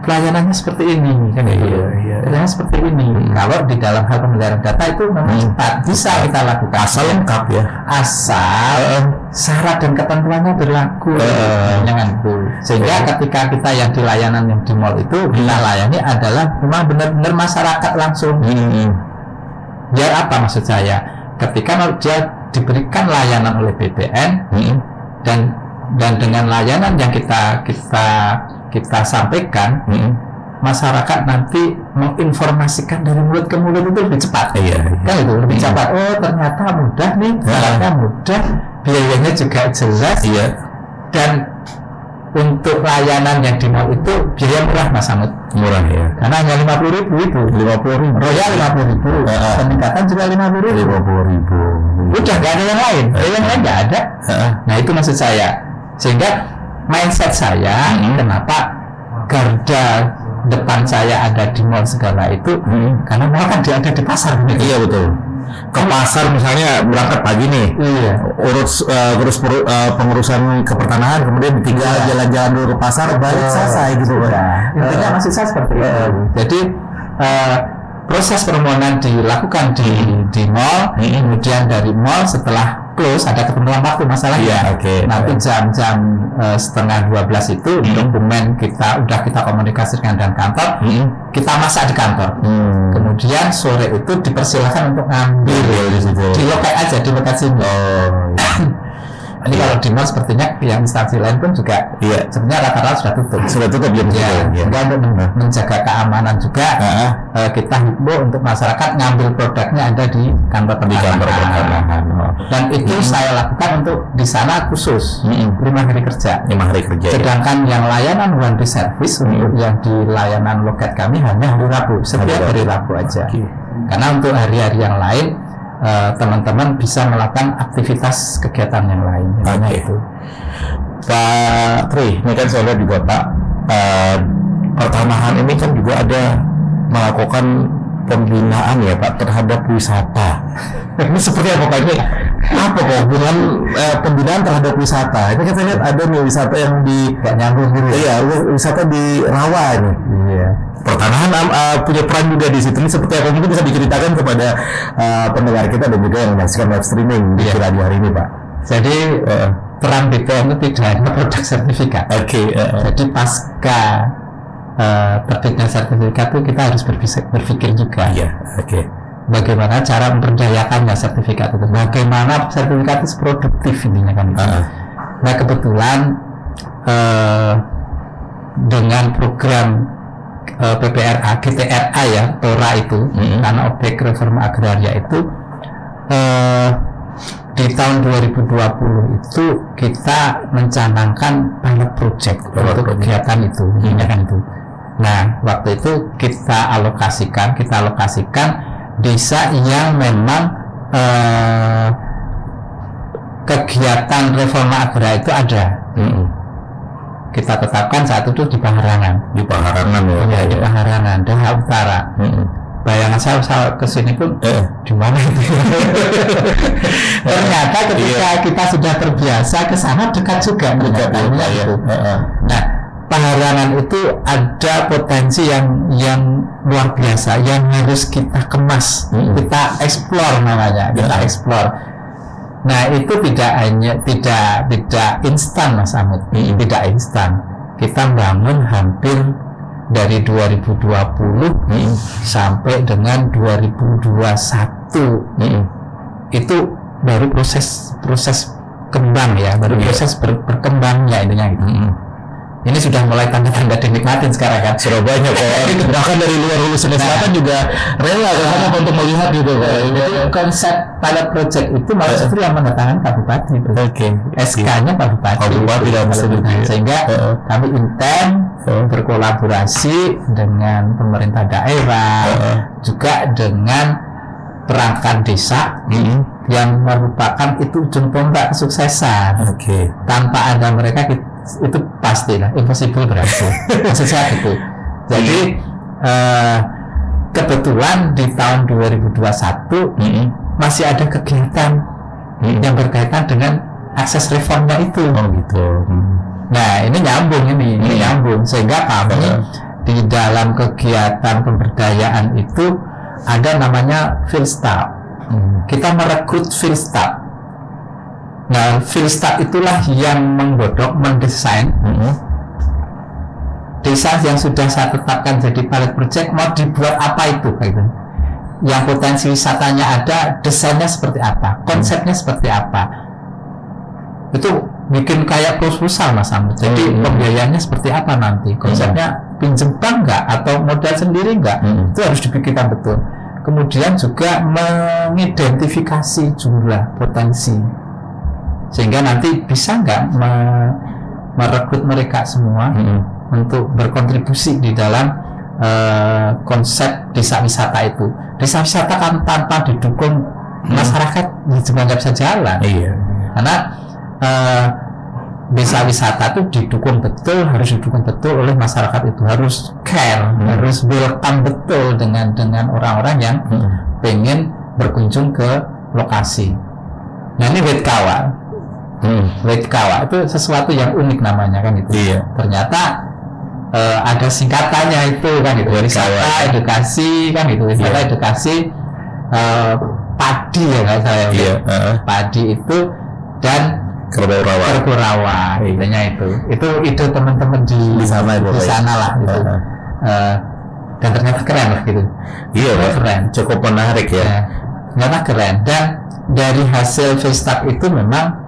pelayanannya seperti ini, kan pelayanannya seperti ini. Kalau di dalam hal pemeliharaan data itu memang cepat, bisa kita lakukan asal lengkap ya, asal syarat dan ketentuannya berlaku. Jangan dulu. Sehingga ketika kita yang di layanan yang di mall itu kita layani adalah memang benar-benar masyarakat langsung. Biar apa maksud saya? Ketika dia diberikan layanan oleh BPN dan dengan layanan yang kita sampaikan, masyarakat nanti menginformasikan dari mulut ke mulut itu lebih cepat. Kan itu lebih cepat. Oh, ternyata mudah nih, syaratnya mudah, biayanya juga jelas. Dan untuk layanan yang di mall itu biaya murah Mas Samud. Murah ya. Karena hanya 50.000 itu. 50.000. Royal 50.000. Peningkatan juga 50.000. Udah nggak ada yang lain. Yang lain nggak ada. Nah, itu maksud saya. Sehingga mindset saya, kenapa garda depan saya ada di mall segala itu, karena mall kan dia ada di pasar. Iya betul. Ke pasar misalnya berangkat pagi nih, urus pengurusan kepertanahan, kemudian ditinggal jalan-jalan dulu ke pasar, balik selesai gitu. Intinya maksud saya seperti itu. Jadi proses permohonan dilakukan di mall, kemudian dari mall setelah close, ada ketentuan waktu masalahnya. Iya, oke. Nanti jam-jam setengah 12 itu dokumen kita komunikasikan dengan kantor, kita masak di kantor. Kemudian sore itu dipersilakan untuk ngambil di loket aja, di lokasi. Ini kalau di mall sepertinya yang instansi lain pun juga sebenarnya rata-rata sudah tutup. Sudah tutup jam ya. Untuk menjaga keamanan juga kita himbau untuk masyarakat ngambil produknya ada di kantor pertanahan. Dan itu saya lakukan untuk di sana khusus 5 hari kerja. 5 hari kerja. Sedangkan yang layanan one day service untuk yang di layanan loket kami hanya hari Rabu, setiap hari Rabu aja. Karena untuk hari-hari yang lain teman-teman bisa melakukan aktivitas kegiatan yang lain. Itu. Pak Tri, ini kan saya lihat juga Pak, pertanahan ini kan juga ada melakukan pembinaan ya Pak terhadap wisata. Ini seperti apa Pak? Ini apa Pak hubungan pembinaan terhadap wisata? Ini kan saya lihat ada nih wisata yang di nyambung gitu. Iya, wisata di Rawa ini. Iya. Pertanahan punya peran juga di situ. Ini seperti apa mungkin bisa diceritakan kepada pendengar kita dan juga yang menyaksikan live streaming di radio hari ini Pak. Jadi peran BPOM itu tidak hanya produk sertifikat. Jadi pasca terbitnya sertifikat itu kita harus berpikir juga. Bagaimana cara memperdayakannya sertifikat itu? Bagaimana sertifikat itu produktif intinya kan? Nah kebetulan dengan program PPRA, GTRA ya, TORA itu, karena objek reforma agraria itu di tahun 2020 itu kita mencanangkan pilot project untuk kegiatan itu, itu. Nah, waktu itu kita alokasikan desa yang memang kegiatan reforma agraria itu ada. Kita tetapkan saat itu di Paharangan. Di Paharangan ya. Di Paharangan, Daha Utara. Bayangan saya kesini pun di mana itu? Ternyata ketika kita sudah terbiasa ke sana dekat juga. Nah, Paharangan itu ada potensi yang luar biasa yang harus kita kemas, kita explore namanya, kita explore. Nah itu tidak instan Mas Ahmad, tidak instan. Kita bangun hampir dari 2020 sampai dengan 2021 itu baru proses kembang ya, baru proses berkembangnya intinya itu. Ini sudah mulai tanda-tanda dinikmatin sekarang kan. Surabaya kok bahkan dari luar Hulu Sungai Selatan juga rela untuk melihat gitu Pak. Jadi konsep pilot project itu malah justru yang mendatangkan Kabupati. SK-nya Kabupati sehingga kami intent berkolaborasi dengan pemerintah daerah, juga dengan perangkat desa yang merupakan itu ujung tombak kesuksesan. Tanpa ada mereka itu pastilah impossible berhasil. Maksud saya itu. Jadi kebetulan di tahun 2021 masih ada kegiatan yang berkaitan dengan akses reformnya itu. Nah ini nyambung nyambung sehingga kami di dalam kegiatan pemberdayaan itu ada namanya field staff. Kita merekrut field staff. Nah, field staff itulah yang menggodok, mendesain desa yang sudah saya tetapkan jadi pilot project mau dibuat apa itu kayak gitu. Yang potensi wisatanya ada, desainnya seperti apa, konsepnya seperti apa. Itu bikin kayak proposal Mas Ahmad. Jadi pembiayaannya seperti apa nanti, konsepnya pinjem bank nggak atau modal sendiri nggak, itu harus dipikirkan betul. Kemudian juga mengidentifikasi jumlah potensi sehingga nanti bisa nggak merekrut mereka semua untuk berkontribusi di dalam konsep desa wisata itu. Desa wisata kan tanpa didukung masyarakat juga nggak bisa jalan. Karena desa wisata itu didukung betul, harus didukung betul oleh masyarakat itu, harus care, harus welcome betul dengan orang-orang yang pengen berkunjung ke lokasi. Nah ini Wetkawa. Wetkawa itu sesuatu yang unik namanya kan itu. Ternyata ada singkatannya itu kan itu. Wisata edukasi kan itu. Wisata edukasi padi ya nggak salah ya. Padi itu dan Kerbau Rawa. intinya itu ide teman-teman di sana lah gitu. Dan ternyata keren lah gitu. Iya Pak, keren, cukup menarik ya. Ternyata keren, dan dari hasil Vestap itu memang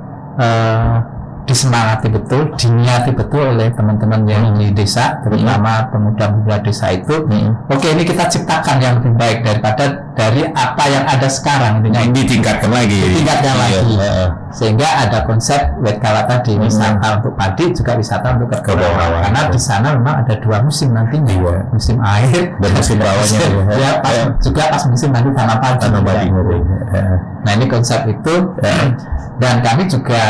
disemangati betul, diniati betul oleh teman-teman yang di desa, terutama pemuda-pemuda desa itu. Oke, ini kita ciptakan yang lebih baik daripada dari apa yang ada sekarang, Ditingkatkan lagi. Sehingga ada konsep Wetkala tadi, wisata untuk padi juga wisata untuk kerbau rawa. Karena di sana memang ada 2 musim nantinya, musim air dan musim rawanya. Juga pas musim nanti tanam padi. Nah, ini konsep itu. Dan kami juga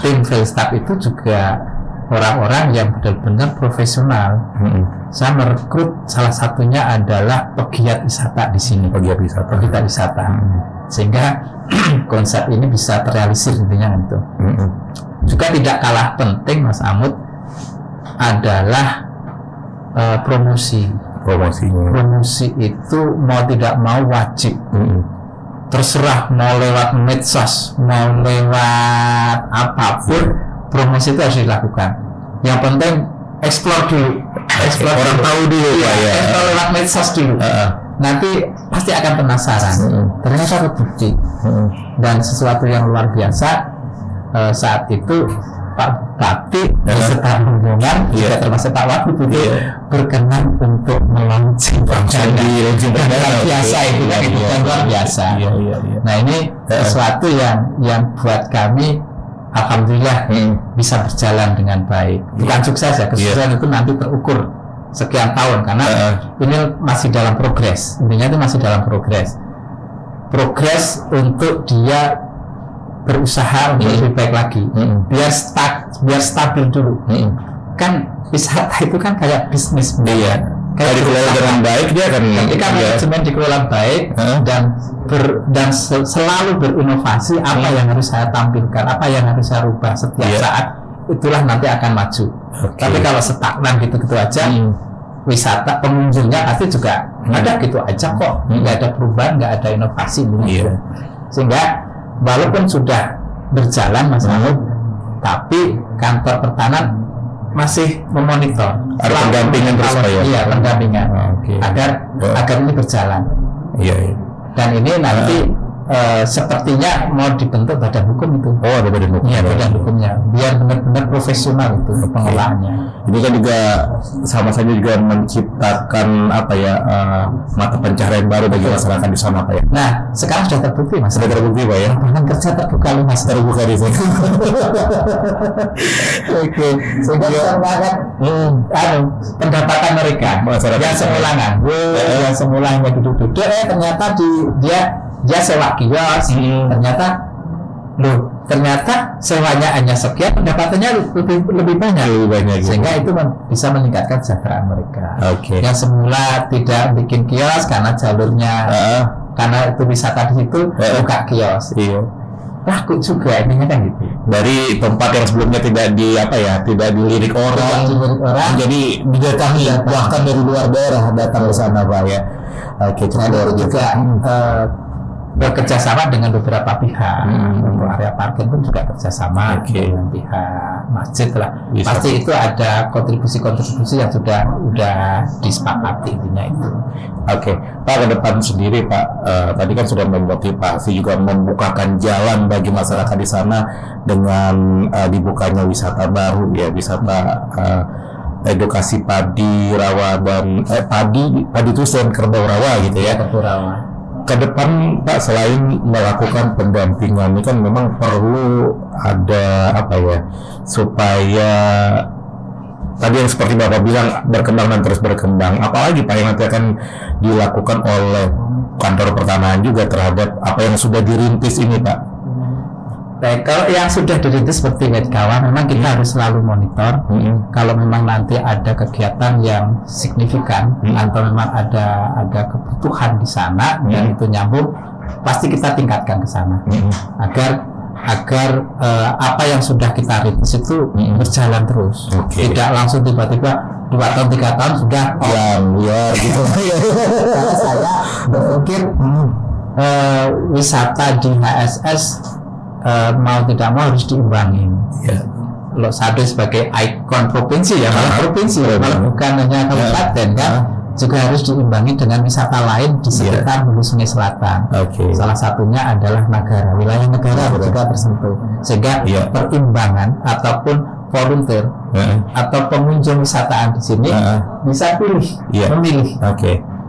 tim Vestap itu juga orang-orang yang benar-benar profesional. Saya merekrut, salah satunya adalah pegiat wisata di sini. Pegiat wisata. Sehingga konsep ini bisa terrealisir intinya itu. Juga tidak kalah penting, Mas Amud, adalah promosi. Promosi itu mau tidak mau wajib. Terserah mau lewat medsos, mau lewat apapun, promosi itu harus dilakukan. Yang penting explore dulu, orang tahu dulu, explore lewat medsos dulu. Nanti pasti akan penasaran. Ternyata terbukti. Dan sesuatu yang luar biasa saat itu Pak Bupati beserta rombongan, juga termasuk Pak Wagub itu berkenan untuk melaunching biasa itu kan, itu kan luar biasa. Nah, ini sesuatu yang buat kami alhamdulillah bisa berjalan dengan baik. Bukan sukses ya, kesuksesan itu nanti terukur sekian tahun, karena ini masih dalam progres. Intinya itu masih dalam progres untuk dia berusaha untuk lebih baik lagi, biar stabil dulu. Kan wisata itu kan kayak bisnis, kalau dikelola dengan baik dia akan. Ketika manajemen dikelola baik dan selalu berinovasi, apa yang harus saya tampilkan, apa yang harus saya rubah setiap saat, itulah nanti akan maju. Tapi kalau stagnan gitu-gitu aja, wisata pengunjungnya pasti juga ada gitu aja kok, nggak ada perubahan, nggak ada inovasi. Sehingga walaupun sudah berjalan Mas Mahmud, tapi kantor pertahanan masih memonitor. Ada pendampingan terus Pak ya? Iya, pendampingan agar ini berjalan. Dan ini nanti sepertinya mau dibentuk badan hukum itu. Ada badan hukumnya. Badan hukumnya, biar benar-benar profesional itu pengelolaannya. Ini kan juga sama saja juga menciptakan mata pencaharian baru bagi masyarakat di sana Pak ya. Nah, sekarang sudah terbukti Mas. Sudah terbukti Pak ya. Lapangan kerja terbuka loh Mas. Terbuka di sini. Sehingga merupakan pendapatan mereka masyarakat yang semula yang semula hanya duduk-duduk, ternyata dia sewa kios, ternyata sewanya hanya sekian, pendapatannya lebih banyak, sehingga itu bisa meningkatkan kesejahteraan mereka. Yang semula tidak bikin kios karena jalurnya karena itu wisata di situ, buka kios, laku juga intinya kan gitu. Dari tempat yang sebelumnya tidak dilirik orang, jadi didatangi bahkan dari luar daerah datang ke sana Pak ya. Itu juga bekerja sama dengan beberapa pihak. Untuk area parkir pun juga kerjasama dengan pihak masjid lah. Pasti itu ada kontribusi yang sudah disepakati intinya itu. Pak, ke depan sendiri Pak, tadi kan sudah memotivasi juga membukakan jalan bagi masyarakat di sana dengan dibukanya wisata baru ya, wisata edukasi padi rawa dan padi terus dan kerbau rawa gitu ya. Kerbau rawa. Ke depan Pak, selain melakukan pendampingan ini kan memang perlu ada supaya tadi yang seperti Bapak bilang berkembang dan terus berkembang. Apalagi Pak yang nanti akan dilakukan oleh kantor pertanahan juga terhadap apa yang sudah dirintis ini Pak? Baik, kalau yang sudah dirintis seperti Wetkala, memang kita harus selalu monitor. Kalau memang nanti ada kegiatan yang signifikan atau memang ada kebutuhan di sana dan itu nyambung, pasti kita tingkatkan ke sana agar apa yang sudah kita rintis itu berjalan terus. Tidak langsung tiba-tiba 2 tahun 3 tahun sudah gitu. Karena saya berpikir wisata di HSS mau tidak mau harus diimbangin. Lok Sado sebagai ikon provinsi ya, malah provinsi, malah bukan hanya kabupaten kan, juga harus diimbangi dengan wisata lain di sekitar Hulu Sungai Selatan. Salah satunya adalah Nagara, wilayah negara juga tersentuh, sehingga perimbangan ataupun volunteer atau pengunjung wisataan di sini bisa memilih.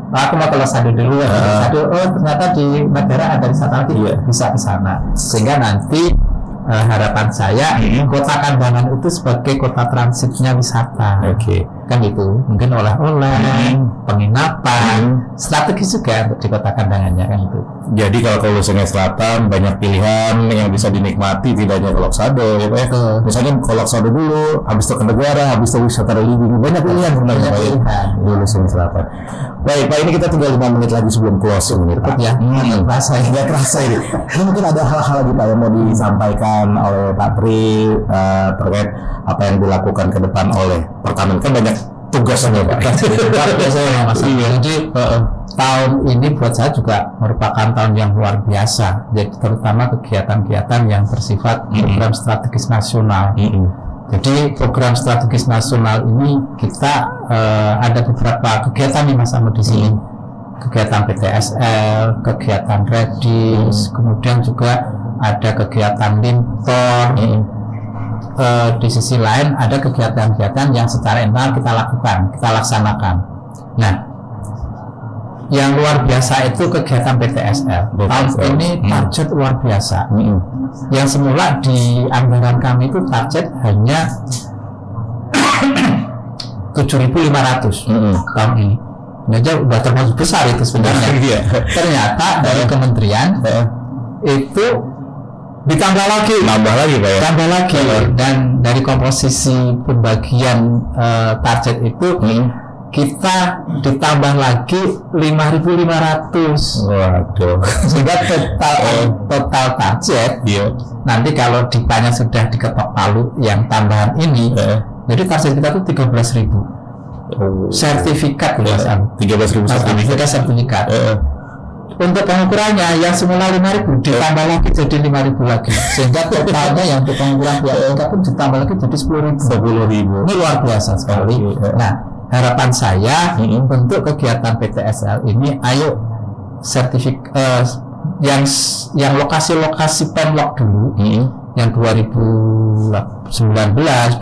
Aku mau ke Lok Sado dulu ya. Sado, ternyata di Nagara ada wisata lagi, bisa ke sana. Sehingga nanti harapan saya Kota Kandangan itu sebagai kota transitnya wisata. Kan gitu, mungkin oleh-oleh, penginapan, strategis juga untuk di Kota Kandangannya kan itu. Jadi kalau ke Hulu Sungai Selatan banyak pilihan yang bisa dinikmati, tidak hanya ke Lok Sado ya Pak ya. Misalnya ke Lok Sado dulu, habis itu ke Negara, habis itu wisata religi, banyak pilihan sebenarnya Pak ya di Hulu Sungai Selatan. Baik Pak, ini kita tinggal 5 menit lagi sebelum closing nih Pak ya. Nggak terasa ini. Ini mungkin ada hal-hal lagi Pak yang mau disampaikan oleh Pak Tri terkait apa yang dilakukan ke depan oleh Pertamina, kan banyak tugasnya Pak. Jadi tahun ini buat saya juga merupakan tahun yang luar biasa. Jadi terutama kegiatan-kegiatan yang bersifat program strategis nasional. Jadi program strategis nasional ini kita ada beberapa kegiatan nih Mas Ahmad di sini. Kegiatan PTSL, kegiatan Redis, kemudian juga ada kegiatan Lintor. Di sisi lain ada kegiatan-kegiatan yang secara internal kita lakukan, kita laksanakan. Nah, yang luar biasa itu kegiatan PTSL. Tahun ini target luar biasa. Yang semula di anggaran kami itu target hanya 7.500 tahun ini. Nah, udah termasuk besar itu sebenarnya. Ternyata dari kementerian itu ditambah lagi Pak ya? Tambah lagi. Dan dari komposisi pembagian target itu kita ditambah lagi 5.500. Waduh. Sehingga total target nanti kalau dipanya sudah diketok palu yang tambahan ini, jadi target kita itu 13.000 sertifikat Mas Am. 13.000 sertifikat. Untuk pengukurannya yang semula 5.000 ditambah lagi jadi 5.000 lagi, sehingga totalnya yang untuk pengukuran PTSL pun ditambah lagi jadi 10.000. Ini luar biasa sekali. Nah, harapan saya untuk kegiatan PTSL ini, ayo sertifikat yang lokasi-lokasi penlock dulu, yang 2019,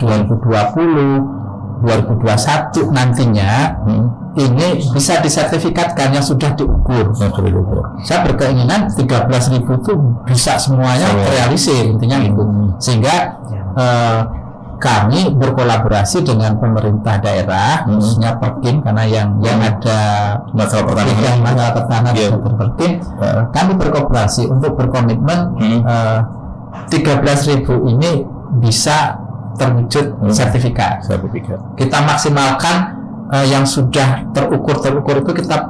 2020, 2021 nantinya ini bisa disertifikatkan yang sudah diukur. Saya berkeinginan 13.000 itu bisa semuanya terrealisir, intinya itu. Sehingga kami berkolaborasi dengan pemerintah daerah, khususnya Perkim, karena yang ada masalah pertanahan dan Perkim, kami berkolaborasi untuk berkomitmen 13.000 ini bisa terwujud sertifikat. Kita maksimalkan yang sudah terukur itu kita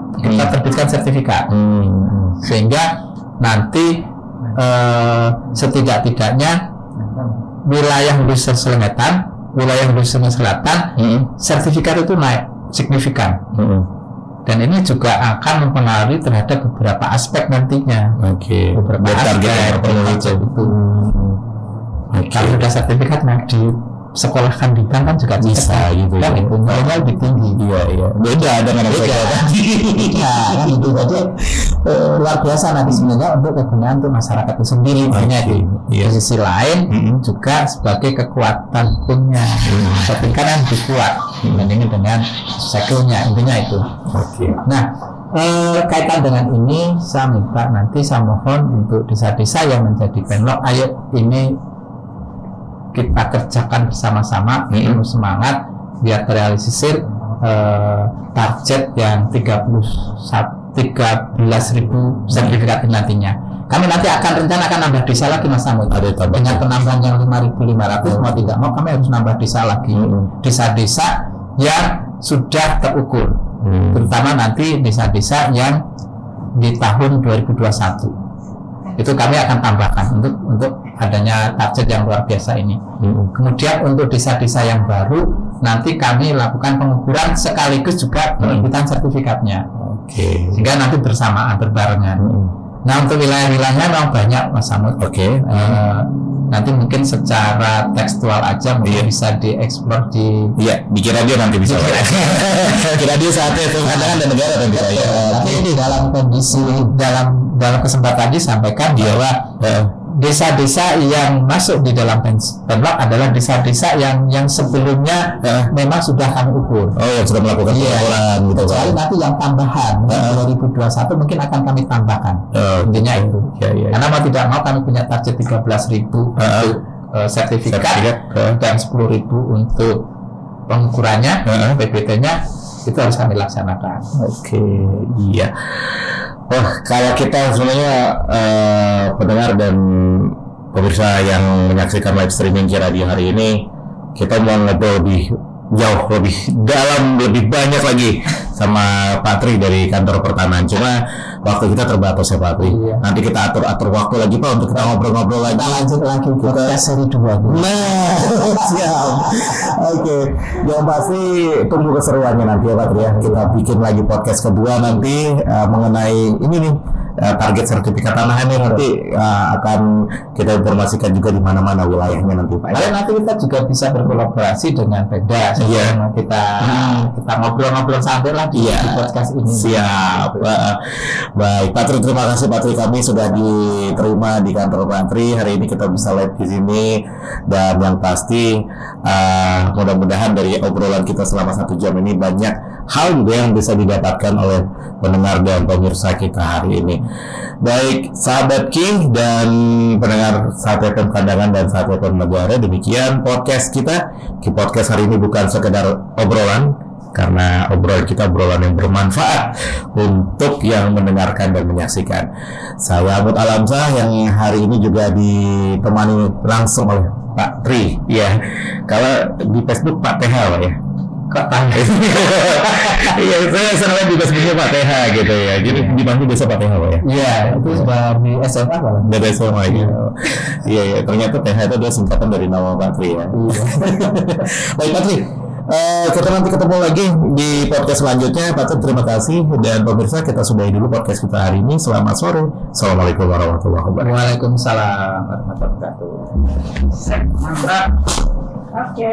terbitkan sertifikat, sehingga nanti setidak-tidaknya wilayah Hulu Sungai Selatan sertifikat itu naik signifikan. Dan ini juga akan mempengaruhi terhadap beberapa aspek nantinya. Beberapa aspek itu. Kalau sudah sertifikat disekolahkan di bank kan juga bisa gitu kan, itu nilainya lebih tinggi. Beda dengan kan itu. Jadi luar biasa nanti sebenarnya untuk kegunaan untuk masyarakat itu sendiri. Di sisi lain juga sebagai kekuatan hukumnya, sertifikat yang lebih kuat dibandingin dengan sekelnya, intinya itu. Nah, kaitan dengan ini saya minta nanti, saya mohon untuk desa-desa yang menjadi penlock, ayo ini kita kerjakan bersama-sama, penuh semangat biar terrealisir target yang 13.000 sertifikat nantinya. Kami nanti akan nambah desa lagi Mas Samud. Dengan penambahan yang 5.500 mau tidak mau kami harus nambah desa lagi. Desa-desa yang sudah terukur, terutama nanti desa-desa yang di tahun 2021. Itu kami akan tambahkan untuk adanya target yang luar biasa ini. Kemudian untuk desa-desa yang baru nanti kami lakukan pengukuran sekaligus juga penerbitan sertifikatnya. Sehingga nanti bersamaan, berbarengan. Nah untuk wilayah-wilayahnya memang banyak Mas Samud. Oke. Nanti mungkin secara tekstual aja mungkin bisa dieksplor di Bikin radio nanti bisa. Bikin radio saatnya itu pandangan dan negara kan kita ya. Tapi ini dalam kondisi dalam kesempatan disampaikan bahwa desa-desa yang masuk di dalam penlok adalah desa-desa yang sebelumnya memang sudah kami ukur. Oh, yang sudah melakukan pengukuran gitu. Kecuali nanti yang tambahan 2021 mungkin akan kami tambahkan. Intinya itu. Karena mau tidak mau kami punya target 13.000 untuk sertifikat dan 10.000 untuk pengukurannya, PPT-nya itu harus kami laksanakan. Oke, iya. Wah, kalau kita sebenarnya pendengar dan pemirsa yang menyaksikan live streaming Radio hari ini, kita mau ngobrol lebih jauh, lebih dalam, lebih banyak lagi sama Pak Tri dari kantor pertanahan. Cuma waktu kita terbatas ya Pak Tri. Nanti kita atur waktu lagi Pak untuk kita ngobrol-ngobrol lagi. Kita lanjut lagi podcast seri 2. Nah, siap. Oke, yang pasti tunggu keseruannya nanti ya Pak Tri ya. Kita bikin lagi podcast kedua nanti mengenai ini nih. Target sertifikat tanah ini nanti akan kita informasikan juga di mana-mana wilayahnya nanti Pak. Lalu nanti kita juga bisa berkolaborasi dengan Pemda. Kita ngobrol-ngobrol santai lagi di podcast ini. Siap. Baik, Pak Tri, terima kasih Pak Tri, kami sudah diterima di kantor Pak Tri. Hari ini kita bisa live di sini dan yang pasti mudah-mudahan dari obrolan kita selama 1 jam ini banyak hal juga yang bisa didapatkan oleh pendengar dan pemirsa kita hari ini. Baik, sahabat King dan pendengar Saat FM Kandangan dan Saat FM Negara, demikian podcast kita. Podcast hari ini bukan sekedar obrolan, karena obrolan kita obrolan yang bermanfaat untuk yang mendengarkan dan menyaksikan. Saya Ahmad Alamsah yang hari ini juga ditemani langsung oleh Pak Tri. Ya, kalau di Facebook Pak TH Pak ya. Iya, saya sering di Facebooknya Pak TH gitu ya. Jadi dibantu biasa Pak TH Pak ya. Iya, itu dari SMA Pak. Dari SMA ya. Iya, ternyata TH itu adalah singkatan dari nama Pak Tri ya. Baik Pak Tri, kita nanti ketemu lagi di podcast selanjutnya. Pak Tri, terima kasih, dan pemirsa kita sudahi dulu podcast kita hari ini. Selamat sore. Assalamualaikum warahmatullahi wabarakatuh. Waalaikumsalam warahmatullahi wabarakatuh. Mantap. Oke.